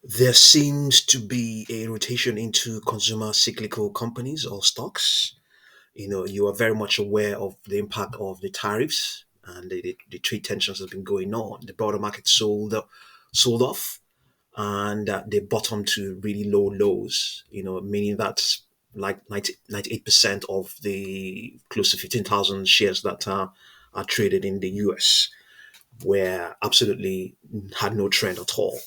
There seems to be a rotation into consumer cyclical companies or stocks. You are very much aware of the impact of the tariffs and the trade tensions that's been going on. The broader market sold off, and they bottomed to really low lows. Meaning that like 98% of the close to 15,000 shares that are traded in the US where absolutely had no trend at all.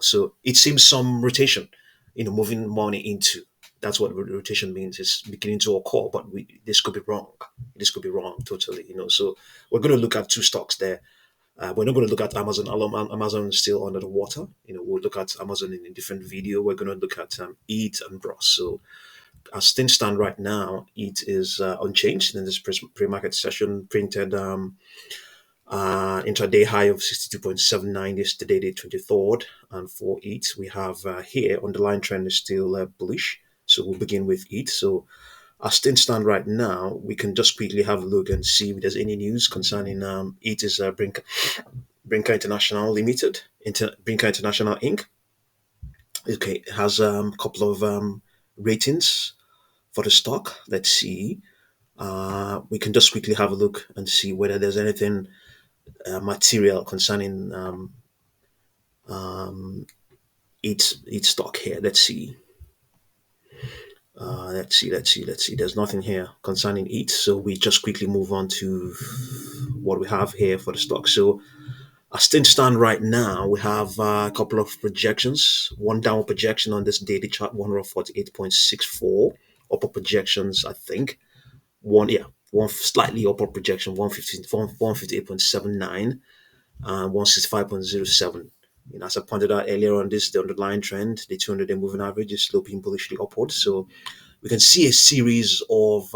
So it seems some rotation, moving money into. That's what rotation means. It's beginning to occur, but this could be wrong. This could be wrong totally. So we're going to look at two stocks there. We're not going to look at Amazon. Amazon is still under the water. We'll look at Amazon in a different video. We're going to look at Eat and Bros. So as things stand right now, Eat is unchanged in this pre-market session. Printed intraday high of 62.79 yesterday, the 23rd. And for it, we have here underlying trend is still bullish. So we'll begin with it. So as things stand right now, we can just quickly have a look and see if there's any news concerning it is Brinker International Limited, Brinker International Inc. Okay, it has a couple of ratings for the stock. Let's see. We can just quickly have a look and see whether there's anything material concerning each stock here. Let's see. There's nothing here concerning it, so we just quickly move on to what we have here for the stock. So as things stand right now, we have a couple of projections. One downward projection on this daily chart, 148.64. Upper projections, I think. One slightly upper projection, 158.79 and 165.07. As I pointed out earlier on, this is the underlying trend. The 200-day moving average is sloping bullishly upward. So we can see a series of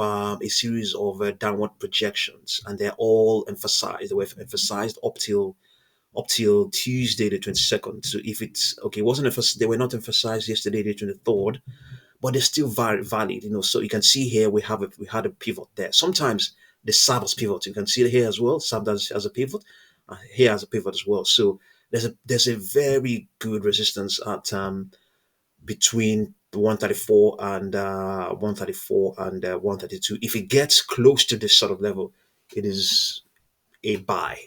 downward projections, and they're all emphasized. They were emphasized up till Tuesday the 22nd. So if it's okay, it wasn't they were not emphasized yesterday the 23rd, but they're still valid. So you can see here we had a pivot there. Sometimes they serve as pivot. You can see it here as well, served as a pivot. Here as a pivot as well. So there's a very good resistance at between 134 and 132. If it gets close to this sort of level, it is a buy.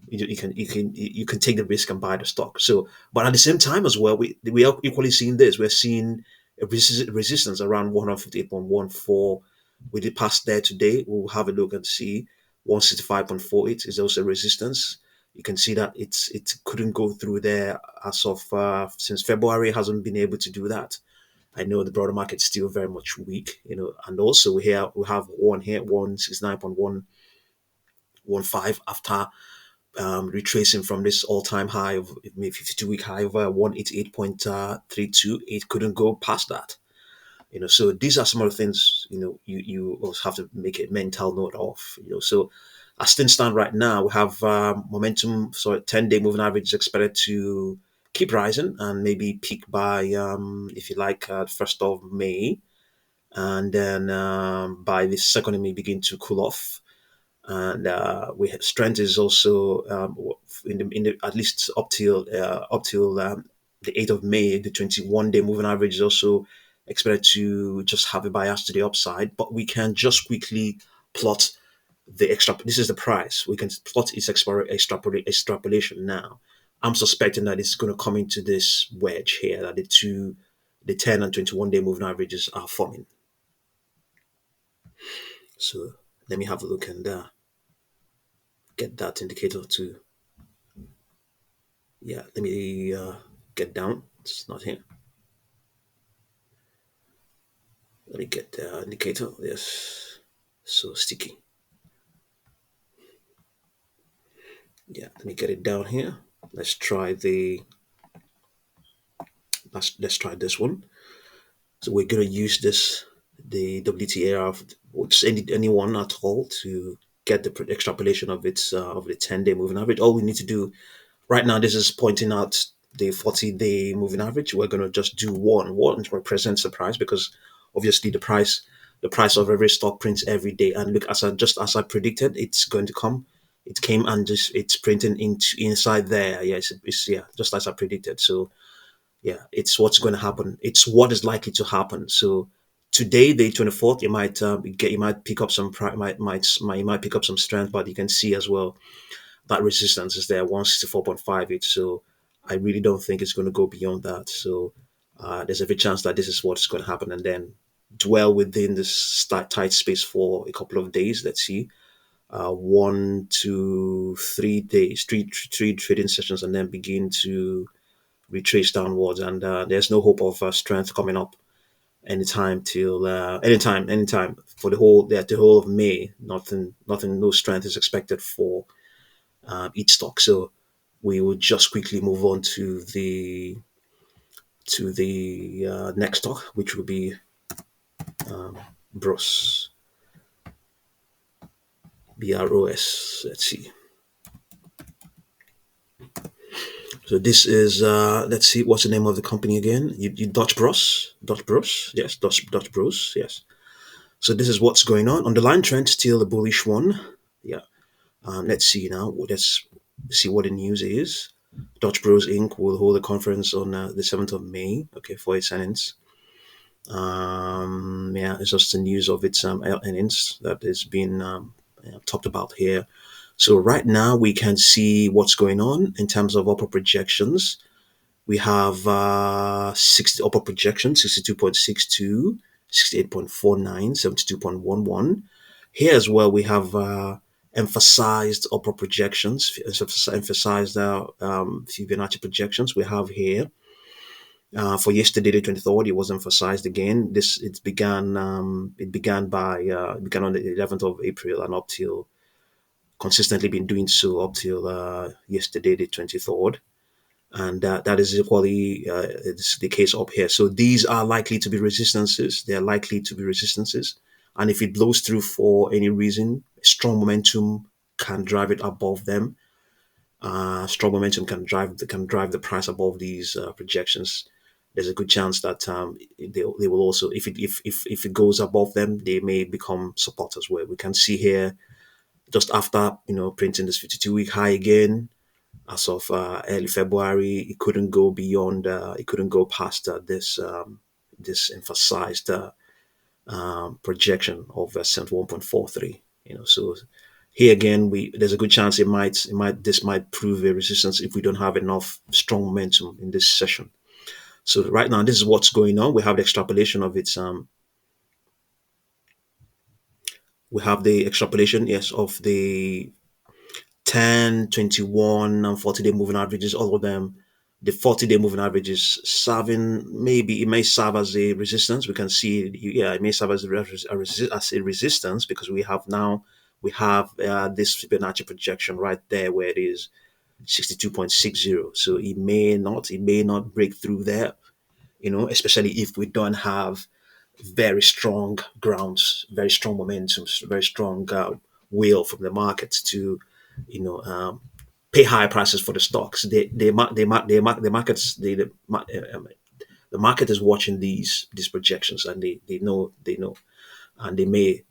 You can take the risk and buy the stock. So, but at the same time as well, we are equally seeing this. We're seeing a resistance around 158.14. We did pass there today. We'll have a look and see 165.48 is also a resistance. You can see that it couldn't go through there as of since February. It hasn't been able to do that. I know the broader market's still very much weak, and also we have one here, 169.115 after retracing from this all-time high of maybe 52-week high of 188.32. It couldn't go past that. So these are some of the things you also have to make a mental note of. So as things stand right now, we have momentum. So 10-day moving average is expected to keep rising and maybe peak by, if you like, 1st of May, and then by the second it may begin to cool off. And we have strength is also in the at least up till the 8th of May. The 21-day moving average is also expected to just have a bias to the upside, but we can just quickly plot the extra. This is the price. We can plot its extrapolation now. I'm suspecting that it's going to come into this wedge here that the 10 and 21-day moving averages are forming. So let me have a look and get that indicator to. Yeah, let me get down. It's not here. Let me get the indicator. Yes, so sticky. Yeah, let me get it down here. Let's try let's try this one. So we're gonna use the WTAR of anyone at all to get the extrapolation of the 10-day moving average. All we need to do right now, this is pointing out the 40-day moving average. We're going to just do one. One represents the price because obviously the price of every stock prints every day. And look, as I predicted, it's going to come. It came and it's printing inside there. Yeah, it's just as I predicted. So Yeah, it's what's going to happen. It's what is likely to happen. So today, the 24th, you might you might pick up some you might pick up some strength, but you can see as well that resistance is there, 164.58. So I really don't think it's going to go beyond that. So there's every chance that this is what's going to happen, and then dwell within this tight space for a couple of days. Let's see, 1 to 3 days, three trading sessions, and then begin to retrace downwards. And there's no hope of strength coming up anytime till anytime for the whole of May. Nothing, no strength is expected for each stock. So we will just quickly move on to the next stock, which will be Bros, BROS. Let's see. So this is let's see, what's the name of the company again? You Dutch Bros, yes, Dutch Bros, yes. So this is what's going on. Underlying trend still a bullish one. Yeah. Let's see now. Let's see what the news is. Dutch Bros Inc. will hold a conference on the 7th of May. Okay, for its earnings. Yeah, it's just the news of its earnings that is being talked about here. So right now we can see what's going on in terms of upper projections. We have 60 upper projection, 62.62, 68.49, 72.11. Here as well, we have emphasized upper projections, emphasized Fibonacci projections. We have here for yesterday, the 23rd, it was emphasized again. It began on the 11th of April and up till consistently been doing so up till yesterday, the 23rd, and that is equally it's the case up here. So these are likely to be resistances. They are likely to be resistances, and if it blows through for any reason, strong momentum can drive it above them. Strong momentum can drive the price above these projections. There's a good chance that they will also, if it goes above them, they may become support as well. We can see here just after printing this 52-week high again, as of early February, it couldn't go beyond, it couldn't go past this emphasized projection of 1.43. So here again, we there's a good chance this might prove a resistance if we don't have enough strong momentum in this session. So right now, this is what's going on. We have the extrapolation of its we have the extrapolation, yes, of the 10, 21, and 40-day moving averages, all of them. The 40-day moving average is serving, maybe it may serve as a resistance. We can see, yeah, it may serve as as a resistance because we have this Fibonacci projection right there where it is 62.60. So it may not break through there, especially if we don't have very strong grounds, very strong momentums, very strong will from the markets to, you know, um, pay high prices for the stocks. The markets, the market is watching these projections, and they know, and they may,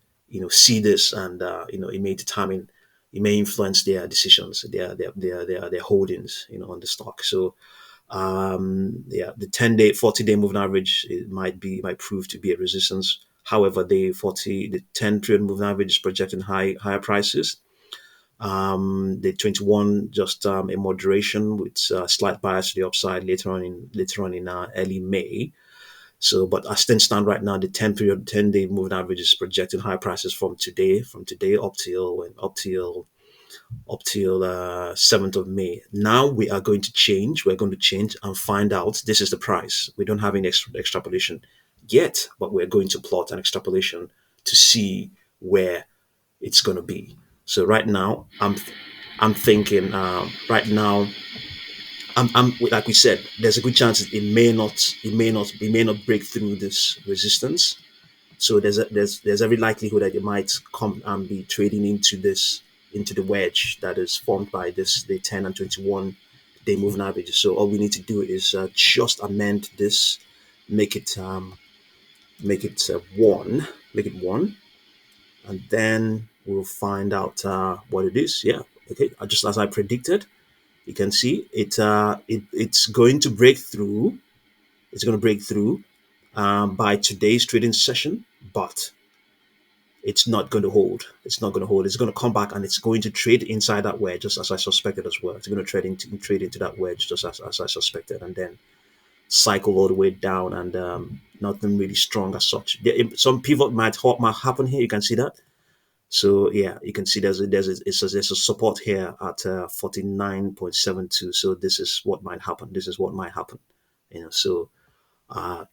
see this, and it may determine, it may influence their decisions, their holdings, on the stock. So yeah, the 10-day, 40-day moving average, might prove to be a resistance. However, the 10-period moving average is projecting higher prices. The 21 just a moderation with slight bias to the upside later on in early May. So, but as things stand right now, the 10-day moving average is projecting high prices from today up till 7th of May. Now we are going to change. We're going to change and find out this is the price. We don't have any extrapolation yet, but we're going to plot an extrapolation to see where it's going to be. So right now, I'm thinking right now. I'm like we said, there's a good chance it may not break through this resistance. So there's every likelihood that it might come and be trading into the wedge that is formed by the 10 and 21-day moving averages. So all we need to do is just amend this, make it one, make it one, and then we'll find out what it is. Yeah, okay. Just as I predicted, you can see it's going to break through. it's going to break through by today's trading session, but it's not going to hold. It's not going to hold. It's going to come back and it's going to trade inside that wedge, just as I suspected as well. It's going to trade into that wedge, just as I suspected, and then cycle all the way down, and nothing really strong as such. Some pivot might happen here. You can see that. So yeah, you can see there's a support here at 49.72. So this is what might happen. This is what might happen. So uh,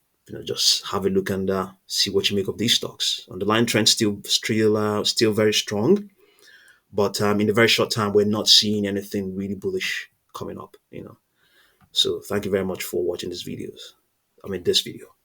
just have a look and see what you make of these stocks. Underlying trend still very strong, but in a very short time, we're not seeing anything really bullish coming up. So thank you very much for watching this video.